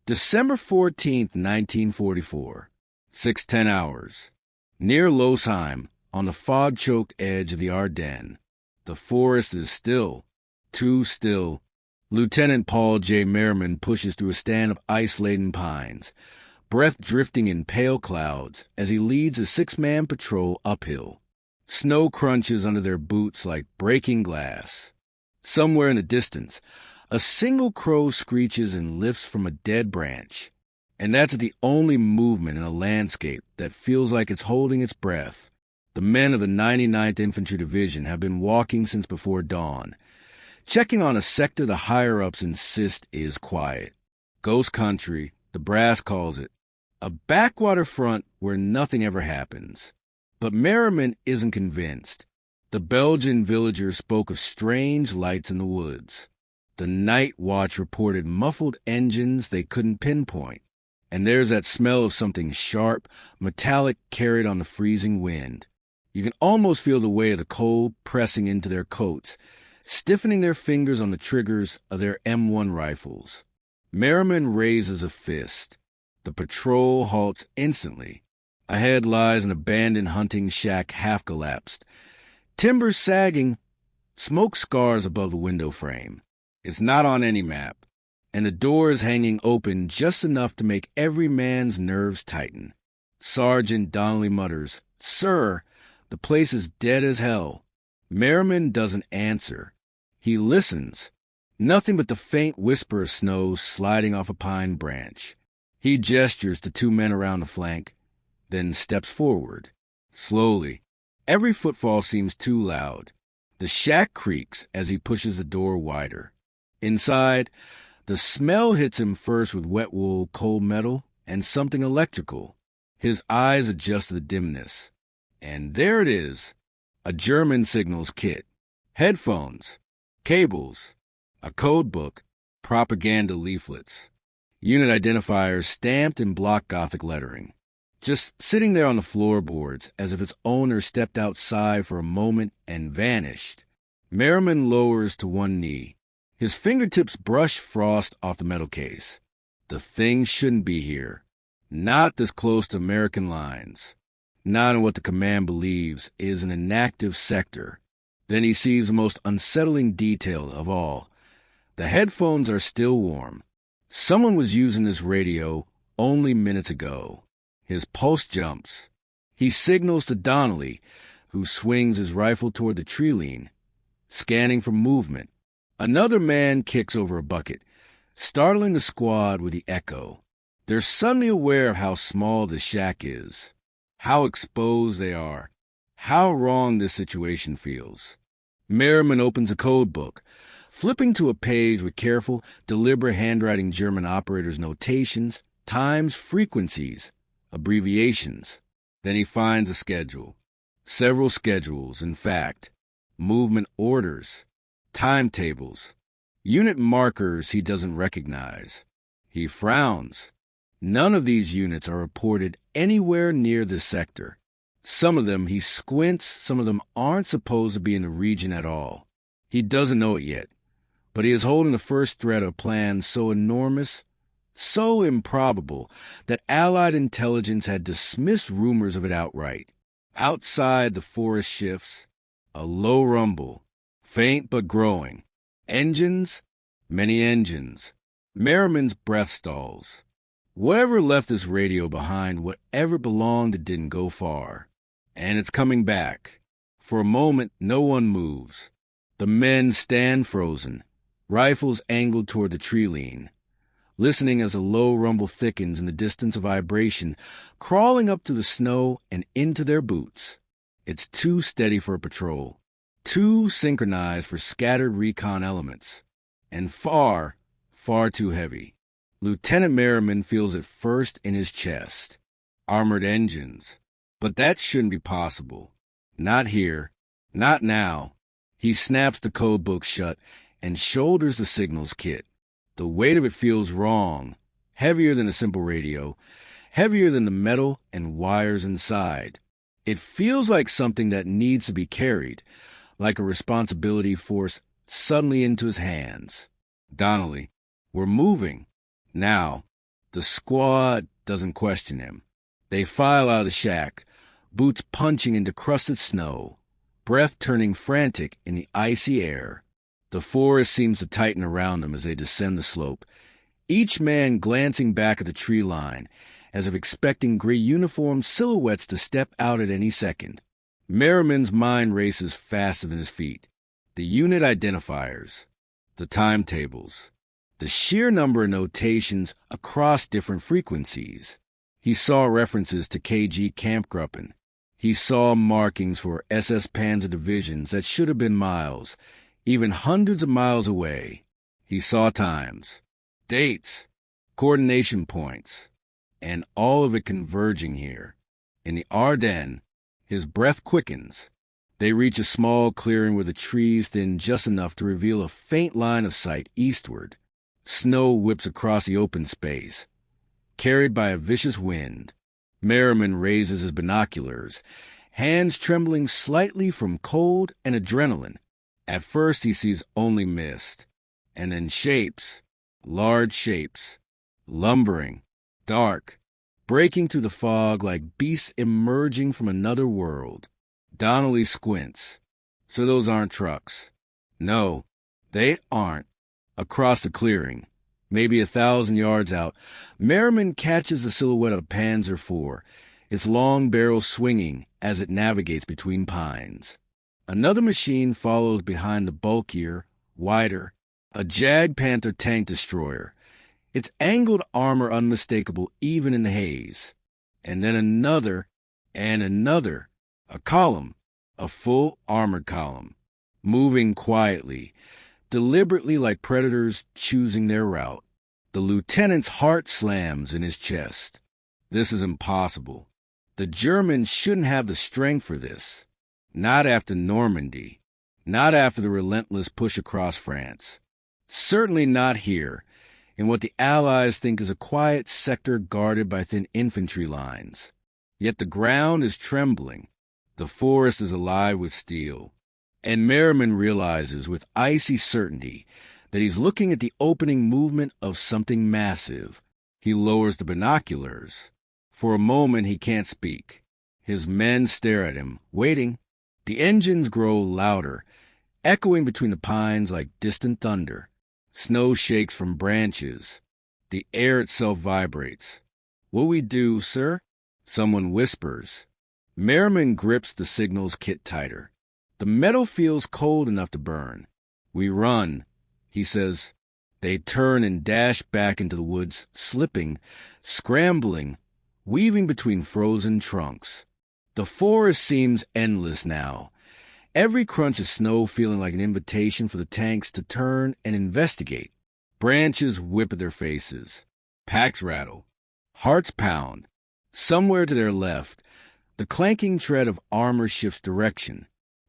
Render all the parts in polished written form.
December 14th, 1944. 6:10 hours. Near Losheim, on the fog-choked edge of the Ardennes. The forest is still, too still. Lieutenant Paul J. Merriman pushes through a stand of ice-laden pines, breath drifting in pale clouds as he leads a six-man patrol uphill. Snow crunches under their boots like breaking glass. Somewhere in the distance, a single crow screeches and lifts from a dead branch, and that's the only movement in a landscape that feels like it's holding its breath. The men of the 99th Infantry Division have been walking since before dawn, checking on a sector the higher-ups insist is quiet. Ghost country, the brass calls it. A backwater front where nothing ever happens. But Merriman isn't convinced. The Belgian villager spoke of strange lights in the woods. The night watch reported muffled engines they couldn't pinpoint. And there's that smell of something sharp, metallic carried on the freezing wind. You can almost feel the weight of the cold pressing into their coats, stiffening their fingers on the triggers of their M1 rifles. Merriman raises a fist. The patrol halts instantly. Ahead lies an abandoned hunting shack half-collapsed. Timber sagging, smoke scars above the window frame. It's not on any map, and the door is hanging open just enough to make every man's nerves tighten. Sergeant Donnelly mutters, "Sir, the place is dead as hell." Merriman doesn't answer. He listens. Nothing but the faint whisper of snow sliding off a pine branch. He gestures to two men around the flank, then steps forward. Slowly. Every footfall seems too loud. The shack creaks as he pushes the door wider. Inside, the smell hits him first with wet wool, cold metal, and something electrical. His eyes adjust to the dimness. And there it is. A German signals kit. Headphones. Cables. A code book. Propaganda leaflets. Unit identifiers stamped in block Gothic lettering. Just sitting there on the floorboards as if its owner stepped outside for a moment and vanished. Merriman lowers to one knee. His fingertips brush frost off the metal case. The thing shouldn't be here. Not this close to American lines. Not in what the command believes is an inactive sector. Then he sees the most unsettling detail of all. The headphones are still warm. Someone was using this radio only minutes ago. His pulse jumps. He signals to Donnelly, who swings his rifle toward the tree lean, scanning for movement. Another man kicks over a bucket, startling the squad with the echo. They're suddenly aware of how small the shack is, how exposed they are, how wrong this situation feels. Merriman opens a code book, flipping to a page with careful, deliberate handwriting German operators' notations, times, frequencies, abbreviations. Then he finds a schedule. Several schedules, in fact. Movement orders. Timetables. Unit markers he doesn't recognize. He frowns. None of these units are reported anywhere near this sector. Some of them he squints, some of them aren't supposed to be in the region at all. He doesn't know it yet, but he is holding the first thread of a plan so enormous, so improbable, that Allied intelligence had dismissed rumors of it outright. Outside, the forest shifts. A low rumble, faint but growing. Engines? Many engines. Merriman's breath stalls. Whatever left this radio behind, whatever belonged, it didn't go far. And it's coming back. For a moment, no one moves. The men stand frozen, rifles angled toward the tree lean, listening as a low rumble thickens in the distance of vibration, crawling up through the snow and into their boots. It's too steady for a patrol, too synchronized for scattered recon elements, and far, far too heavy. Lieutenant Merriman feels it first in his chest. Armored engines. But that shouldn't be possible. Not here. Not now. He snaps the code book shut and shoulders the signals kit. The weight of it feels wrong, heavier than a simple radio, heavier than the metal and wires inside. It feels like something that needs to be carried, like a responsibility forced suddenly into his hands. Donnelly, we're moving. Now. The squad doesn't question him. They file out of the shack, boots punching into crusted snow, breath turning frantic in the icy air. The forest seems to tighten around them as they descend the slope, each man glancing back at the tree line, as if expecting gray-uniformed silhouettes to step out at any second. Merriman's mind races faster than his feet. The unit identifiers, the timetables, the sheer number of notations across different frequencies. He saw references to KG Kampfgruppen. He saw markings for SS Panzer divisions that should have been miles, even hundreds of miles away. He saw times, dates, coordination points, and all of it converging here. In the Ardennes, his breath quickens. They reach a small clearing where the trees thin just enough to reveal a faint line of sight eastward. Snow whips across the open space, carried by a vicious wind. Merriman raises his binoculars, hands trembling slightly from cold and adrenaline. At first he sees only mist, and then shapes, large shapes, lumbering, dark, breaking through the fog like beasts emerging from another world. Donnelly squints. So those aren't trucks. No, they aren't. Across the clearing, maybe 1,000 yards out, Merriman catches the silhouette of Panzer IV, its long barrel swinging as it navigates between pines. Another machine follows behind the bulkier, wider, a Jag Panther tank destroyer, its angled armor unmistakable even in the haze. And then another, and another, a column, a full armored column, moving quietly, deliberately like predators choosing their route. The lieutenant's heart slams in his chest. This is impossible. The Germans shouldn't have the strength for this. Not after Normandy. Not after the relentless push across France. Certainly not here, in what the Allies think is a quiet sector guarded by thin infantry lines. Yet the ground is trembling. The forest is alive with steel. And Merriman realizes with icy certainty that he's looking at the opening movement of something massive. He lowers the binoculars. For a moment he can't speak. His men stare at him, waiting. The engines grow louder, echoing between the pines like distant thunder. Snow shakes from branches. The air itself vibrates. "What we do, sir?" Someone whispers. Merriman grips the signals kit tighter. The metal feels cold enough to burn. "We run," he says. They turn and dash back into the woods, slipping, scrambling, weaving between frozen trunks. The forest seems endless now, every crunch of snow feeling like an invitation for the tanks to turn and investigate. Branches whip at their faces. Packs rattle. Hearts pound. Somewhere to their left, the clanking tread of armor shifts direction.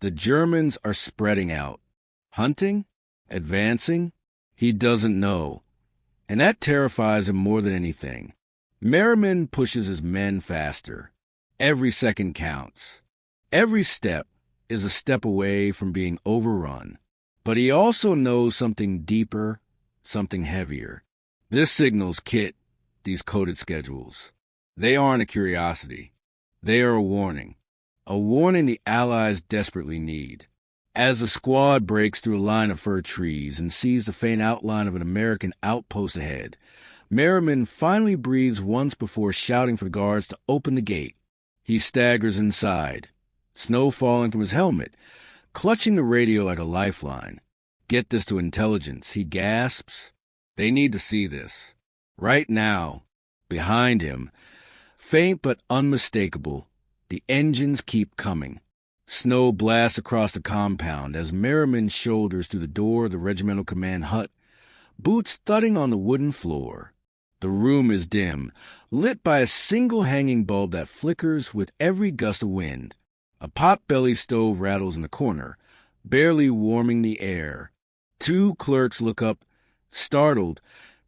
The Germans are spreading out. Hunting? Advancing? He doesn't know. And that terrifies him more than anything. Merriman pushes his men faster. Every second counts. Every step is a step away from being overrun. But he also knows something deeper, something heavier. This signals kit, these coded schedules. They aren't a curiosity. They are a warning. A warning the Allies desperately need. As the squad breaks through a line of fir trees and sees the faint outline of an American outpost ahead, Merriman finally breathes once before shouting for the guards to open the gate. He staggers inside, snow falling from his helmet, clutching the radio like a lifeline. "Get this to intelligence," he gasps. "They need to see this." Right now, behind him, faint but unmistakable, the engines keep coming. Snow blasts across the compound as Merriman shoulders through the door of the regimental command hut, boots thudding on the wooden floor. The room is dim, lit by a single hanging bulb that flickers with every gust of wind. A pot-bellied stove rattles in the corner, barely warming the air. Two clerks look up, startled,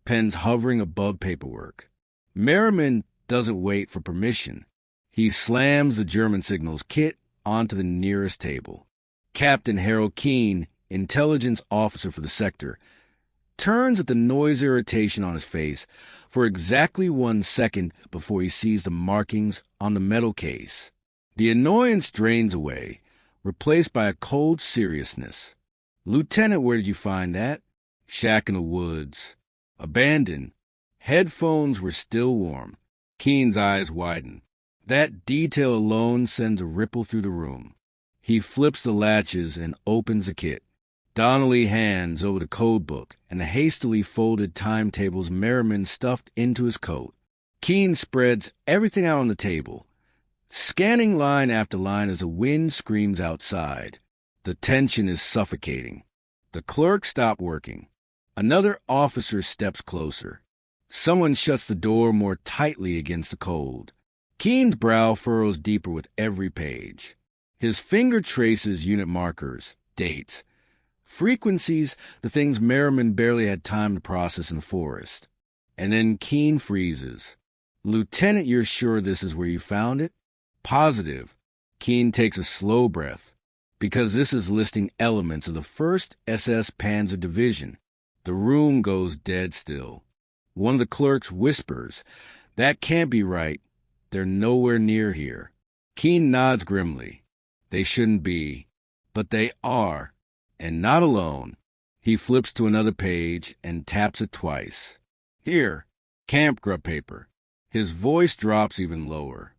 pens hovering above paperwork. Merriman doesn't wait for permission. He slams the German signals kit onto the nearest table. Captain Harold Keene, intelligence officer for the sector. turns at the noise irritation on his face for exactly 1 second before he sees the markings on the metal case. The annoyance drains away, replaced by a cold seriousness. "Lieutenant, where did you find that?" "Shack in the woods." "Abandoned." Headphones were still warm. Keen's eyes widen. That detail alone sends a ripple through the room. He flips the latches and opens the kit. Donnelly hands over the code book and the hastily folded timetables Merriman stuffed into his coat. Keen spreads everything out on the table, scanning line after line as the wind screams outside. The tension is suffocating. The clerk stopped working. Another officer steps closer. Someone shuts the door more tightly against the cold. Keen's brow furrows deeper with every page. His finger traces unit markers, dates, frequencies, the things Merriman barely had time to process in the forest. And then Keen freezes. "Lieutenant, you're sure this is where you found it?" "Positive." Keen takes a slow breath, because this is listing elements of the 1st SS Panzer Division. The room goes dead still. One of the clerks whispers, "That can't be right. They're nowhere near here." Keen nods grimly. They shouldn't be. But they are. And not alone. He flips to another page and taps it twice. "Here, Kampfgruppe Peiper." His voice drops even lower.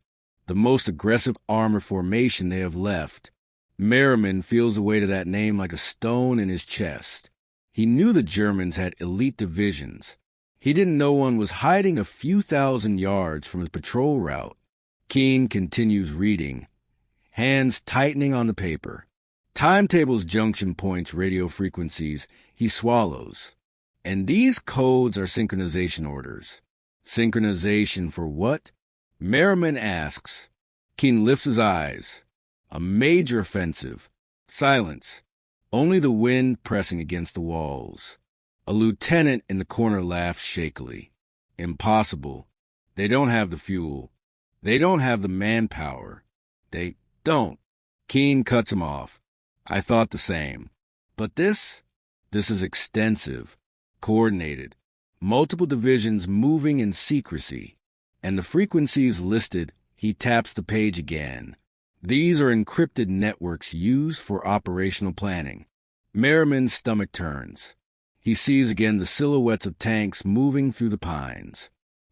The most aggressive armor formation they have left. Merriman feels the weight of that name like a stone in his chest. He knew the Germans had elite divisions. He didn't know one was hiding a few thousand yards from his patrol route. Keen continues reading, hands tightening on the paper. Timetables, junction points, radio frequencies, he swallows. And these codes are synchronization orders. Synchronization for what? Merriman asks. Keen lifts his eyes. A major offensive. Silence. Only the wind pressing against the walls. A lieutenant in the corner laughs shakily. Impossible. They don't have the fuel. They don't have the manpower. They don't. Keen cuts him off. I thought the same. But this is extensive, coordinated, multiple divisions moving in secrecy. And the frequencies listed, he taps the page again. These are encrypted networks used for operational planning. Merriman's stomach turns. He sees again the silhouettes of tanks moving through the pines,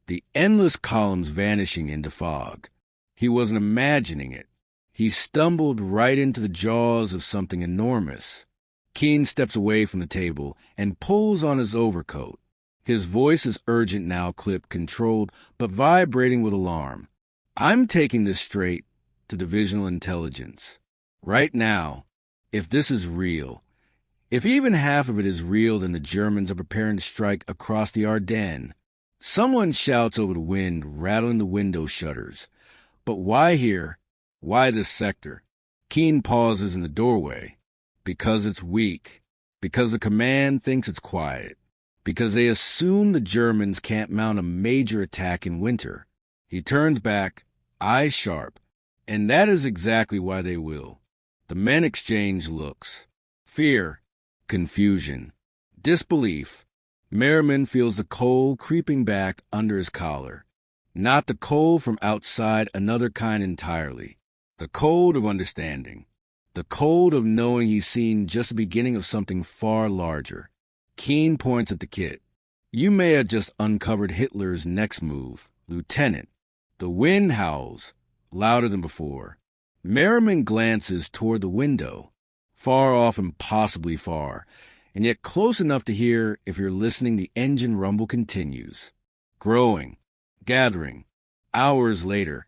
the endless columns vanishing into fog. He wasn't imagining it. He stumbled right into the jaws of something enormous. Keen steps away from the table and pulls on his overcoat. His voice is urgent now, clipped, controlled, but vibrating with alarm. I'm taking this straight to divisional intelligence. Right now, if this is real, if even half of it is real, then the Germans are preparing to strike across the Ardennes. Someone shouts over the wind, rattling the window shutters. But why here? Why this sector? Keen pauses in the doorway. Because it's weak. Because the command thinks it's quiet. Because they assume the Germans can't mount a major attack in winter. He turns back, eyes sharp. And that is exactly why they will. The men exchange looks. Fear. Confusion. Disbelief. Merriman feels the cold creeping back under his collar. Not the cold from outside, another kind entirely. The cold of understanding. The cold of knowing he's seen just the beginning of something far larger. Keen points at the kit. You may have just uncovered Hitler's next move, Lieutenant. The wind howls, louder than before. Merriman glances toward the window. Far off, impossibly far, and yet close enough to hear, if you're listening, the engine rumble continues. Growing, gathering. Hours later,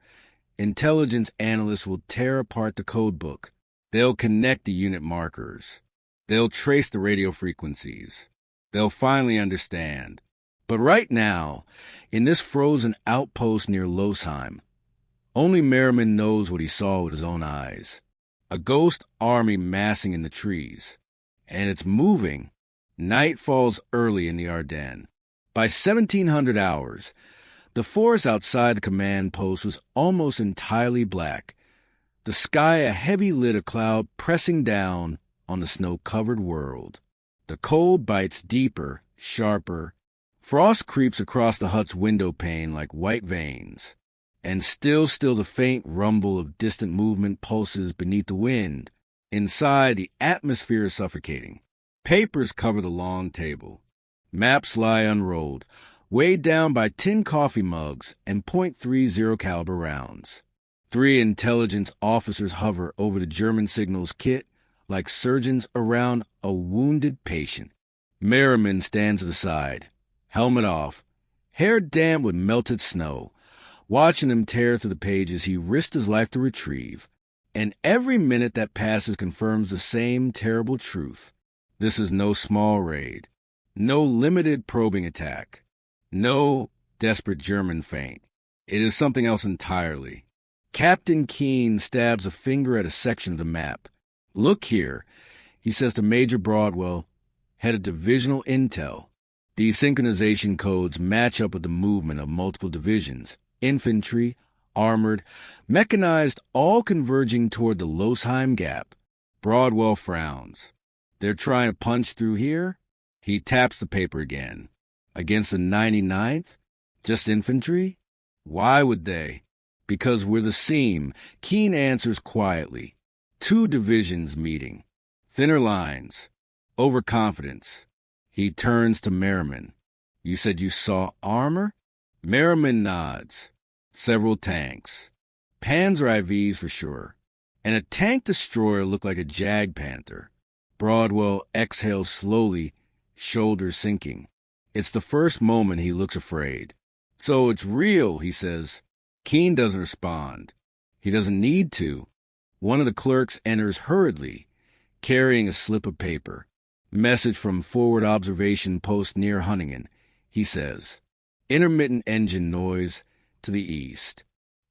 intelligence analysts will tear apart the code book. They'll connect the unit markers. They'll trace the radio frequencies. They'll finally understand. But right now, in this frozen outpost near Losheim, only Merriman knows what he saw with his own eyes. A ghost army massing in the trees. And it's moving. Night falls early in the Ardennes. By 1700 hours, the forest outside the command post was almost entirely black. The sky a heavy lid of cloud pressing down on the snow-covered world. The cold bites deeper sharper. Frost creeps across the hut's window pane like white veins. And still the faint rumble of distant movement pulses beneath the wind. Inside, the atmosphere is suffocating. Papers cover the long table. Maps lie unrolled, weighed down by 10 coffee mugs and .30 caliber rounds. 3 intelligence officers hover over the German signals kit like surgeons around a wounded patient. Merriman stands to the side, helmet off, hair damp with melted snow. Watching him tear through the pages he risked his life to retrieve, and every minute that passes confirms the same terrible truth. This is no small raid, no limited probing attack, no desperate German feint. It is something else entirely. Captain Keene stabs a finger at a section of the map. "Look here," he says to Major Broadwell, head of divisional intel. These synchronization codes match up with the movement of multiple divisions. Infantry, armored, mechanized, all converging toward the Losheim Gap. Broadwell frowns. "They're trying to punch through here?" He taps the paper again. "Against the 99th? Just infantry? Why would they?" "Because we're the seam," Keene answers quietly. 2 divisions meeting. Thinner lines. Overconfidence. He turns to Merriman. "You said you saw armor?" Merriman nods. "Several tanks. Panzer IVs for sure. And a tank destroyer looked like a Jag Panther." Broadwell exhales slowly, shoulders sinking. It's the first moment he looks afraid. "So it's real," he says. Keene doesn't respond. He doesn't need to. One of the clerks enters hurriedly, carrying a slip of paper. "Message from forward observation post near Hunningen," he says. Intermittent engine noise to the east.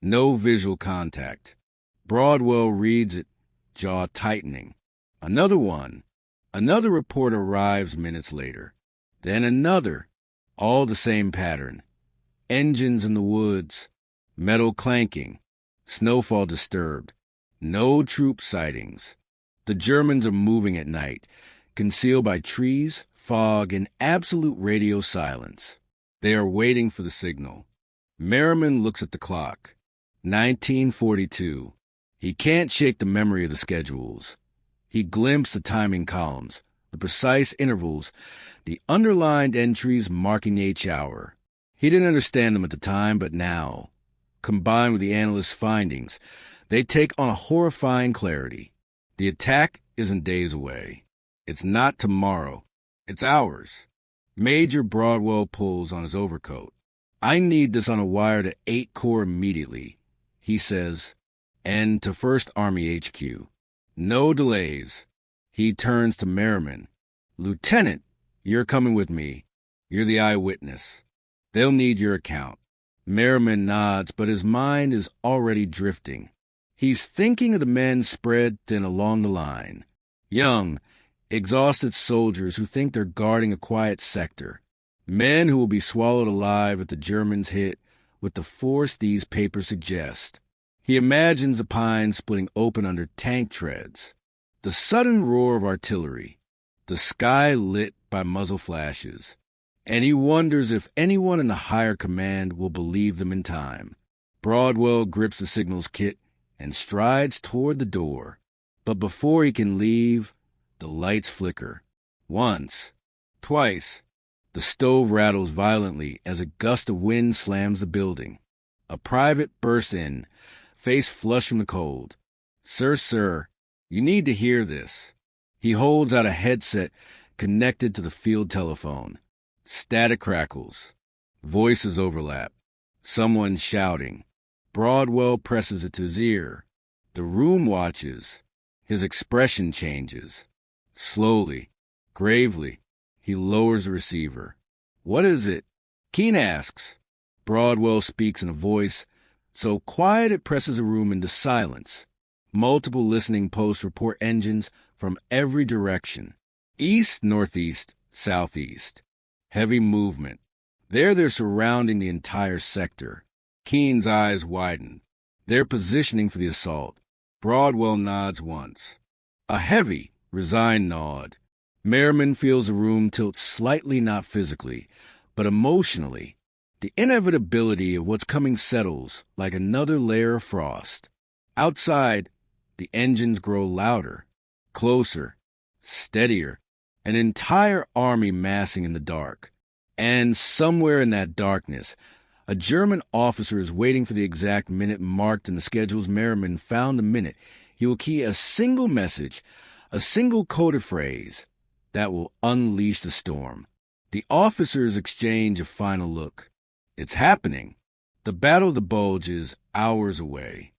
No visual contact. Broadwell reads it, jaw tightening. Another one. Another report arrives minutes later. Then another. All the same pattern. Engines in the woods. Metal clanking. Snowfall disturbed. No troop sightings. The Germans are moving at night, concealed by trees, fog, and absolute radio silence. They are waiting for the signal. Merriman looks at the clock. 1942. He can't shake the memory of the schedules. He glimpsed the timing columns, the precise intervals, the underlined entries marking each hour. He didn't understand them at the time, but now, combined with the analyst's findings, they take on a horrifying clarity. The attack isn't days away. It's not tomorrow. It's hours. Major Broadwell pulls on his overcoat. "I need this on a wire to 8 Corps immediately," he says, "and to 1st Army HQ. No delays." He turns to Merriman. "Lieutenant, you're coming with me. You're the eyewitness. They'll need your account." Merriman nods, but his mind is already drifting. He's thinking of the men spread thin along the line. Young, exhausted soldiers who think they're guarding a quiet sector. Men who will be swallowed alive if the Germans hit with the force these papers suggest. He imagines the pines splitting open under tank treads. The sudden roar of artillery. The sky lit by muzzle flashes. And he wonders if anyone in the higher command will believe them in time. Broadwell grips the signals kit and strides toward the door. But before he can leave, the lights flicker. Once, twice. The stove rattles violently as a gust of wind slams the building. A private bursts in, face flushed from the cold. Sir, you need to hear this." He holds out a headset connected to the field telephone. Static crackles. Voices overlap. Someone shouting. Broadwell presses it to his ear. The room watches. His expression changes. Slowly, gravely, he lowers the receiver. "What is it?" Keene asks. Broadwell speaks in a voice so quiet it presses the room into silence. Multiple listening posts report engines from every direction. East, northeast, southeast. Heavy movement. There they're surrounding the entire sector. Keene's eyes widen. They're positioning for the assault. Broadwell nods once. A heavy, resigned nod. Merriman feels the room tilt slightly, not physically, but emotionally. The inevitability of what's coming settles like another layer of frost. Outside, the engines grow louder, closer, steadier, an entire army massing in the dark. And somewhere in that darkness, a German officer is waiting for the exact minute marked in the schedules. Merriman found the minute. He will key a single message, a single coded phrase that will unleash the storm. The officers exchange a final look. It's happening. The Battle of the Bulge is hours away.